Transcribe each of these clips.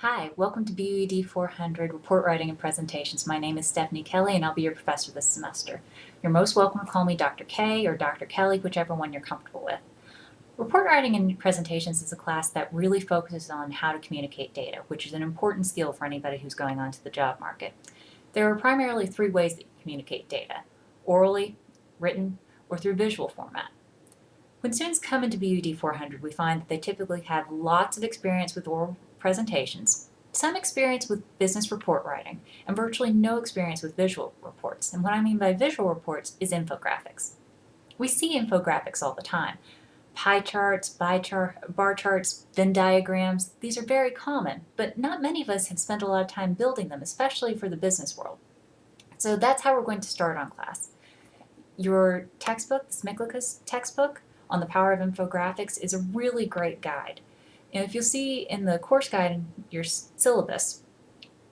Hi, welcome to BUED 400 Report Writing and Presentations. My name is Stephanie Kelly and I'll be your professor this semester. You're most welcome to call me Dr. K or Dr. Kelly, whichever one you're comfortable with. Report Writing and Presentations is a class that really focuses on how to communicate data, which is an important skill for anybody who's going onto the job market. There are primarily three ways that you communicate data: orally, written, or through visual format. When students come into BUED 400, we find that they typically have lots of experience with oral presentations, some experience with business report writing, and virtually no experience with visual reports. And what I mean by visual reports is infographics. We see infographics all the time. Pie charts, bar charts, Venn diagrams, these are very common, but not many of us have spent a lot of time building them, especially for the business world. So that's how we're going to start on class. Your textbook, the Smiklicus textbook on the power of infographics, is a really great guide. And if you'll see in the course guide in your syllabus,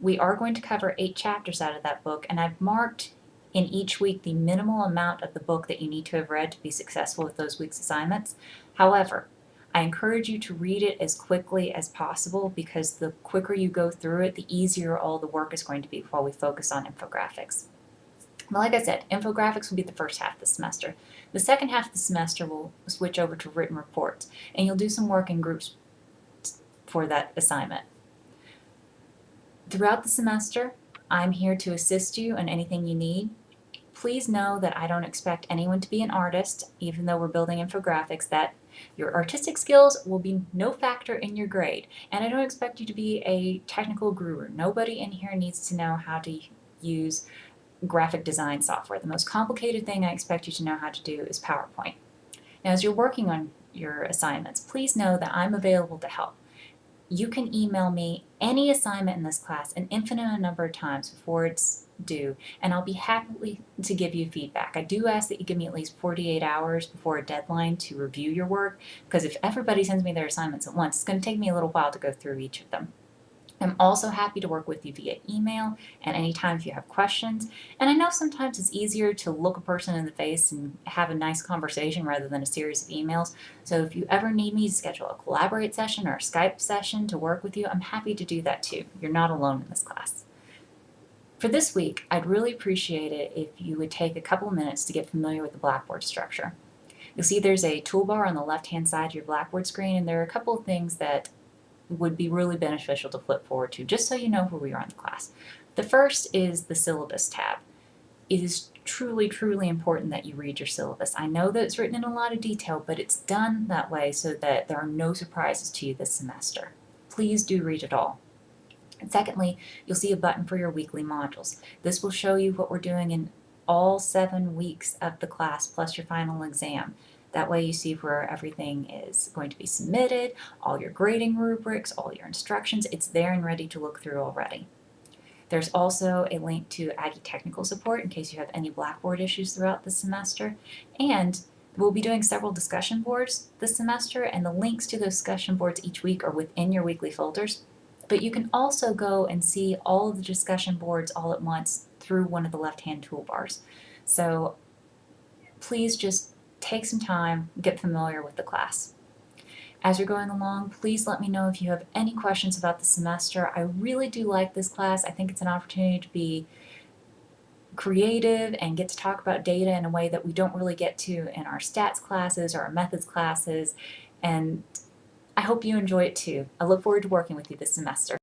we are going to cover 8 chapters out of that book, and I've marked in each week the minimal amount of the book that you need to have read to be successful with those week's assignments. However, I encourage you to read it as quickly as possible because the quicker you go through it, the easier all the work is going to be while we focus on infographics. Well, like I said, infographics will be the first half of the semester. The second half of the semester will switch over to written reports, and you'll do some work in groups for that assignment. Throughout the semester, I'm here to assist you in anything you need. Please know that I don't expect anyone to be an artist, even though we're building infographics, that your artistic skills will be no factor in your grade. And I don't expect you to be a technical guru. Nobody in here needs to know how to use graphic design software. The most complicated thing I expect you to know how to do is PowerPoint. Now, as you're working on your assignments, please know that I'm available to help. You can email me any assignment in this class an infinite number of times before it's due, and I'll be happy to give you feedback. I do ask that you give me at least 48 hours before a deadline to review your work, because if everybody sends me their assignments at once, it's going to take me a little while to go through each of them. I'm also happy to work with you via email and anytime if you have questions. And I know sometimes it's easier to look a person in the face and have a nice conversation rather than a series of emails. So if you ever need me to schedule a Collaborate session or a Skype session to work with you, I'm happy to do that too. You're not alone in this class. For this week, I'd really appreciate it if you would take a couple of minutes to get familiar with the Blackboard structure. You'll see there's a toolbar on the left-hand side of your Blackboard screen, and there are a couple of things that would be really beneficial to flip forward to, just so you know where we are in the class. The first is the syllabus tab. It is truly, truly important that you read your syllabus. I know that it's written in a lot of detail, but it's done that way so that there are no surprises to you this semester. Please do read it all. And secondly, you'll see a button for your weekly modules. This will show you what we're doing in all 7 weeks of the class plus your final exam. That way you see where everything is going to be submitted, all your grading rubrics, all your instructions. It's there and ready to look through already. There's also a link to Aggie technical support in case you have any Blackboard issues throughout the semester. And we'll be doing several discussion boards this semester, and the links to those discussion boards each week are within your weekly folders. But you can also go and see all of the discussion boards all at once through one of the left-hand toolbars. So please just take some time, get familiar with the class. As you're going along, please let me know if you have any questions about the semester. I really do like this class. I think it's an opportunity to be creative and get to talk about data in a way that we don't really get to in our stats classes or our methods classes. And I hope you enjoy it too. I look forward to working with you this semester.